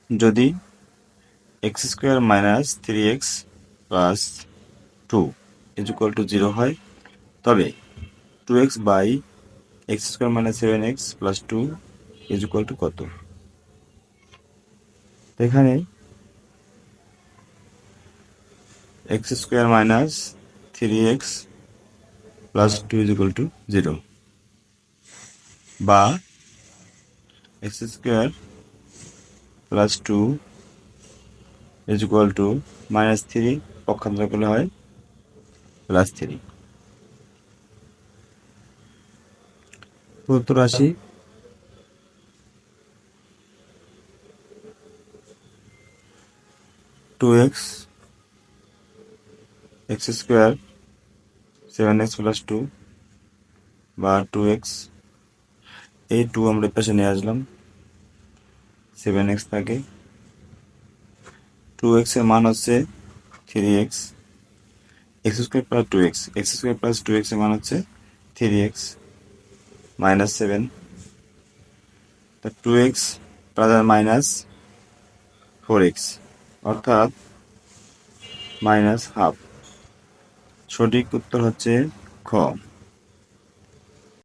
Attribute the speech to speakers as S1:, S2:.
S1: যদি x square minus 3x plus 2 is equal to 0 হয়, তবে 2x by x square minus 7x plus 2 is equal to কত? এখানে x square minus 3x plus 2 is equal to 0, বা x square plus 2 is equal to minus 3 পক্ষান্তর করলে হয় plus 3। প্রদত্ত রাশি two x square 7x plus 2 বা 2x, এই 2 আমরা পাশে নিয়ে আসলাম, 7x থাকে। 2x এর মান হচ্ছে 3x, x square plus 2x, x square plus 2x এর মান হচ্ছে 3x মাইনাস 7, তা 2x প্লাস আর মাইনাস 4x অর্থাৎ মাইনাস হাফ। সঠিক উত্তর হচ্ছে খ।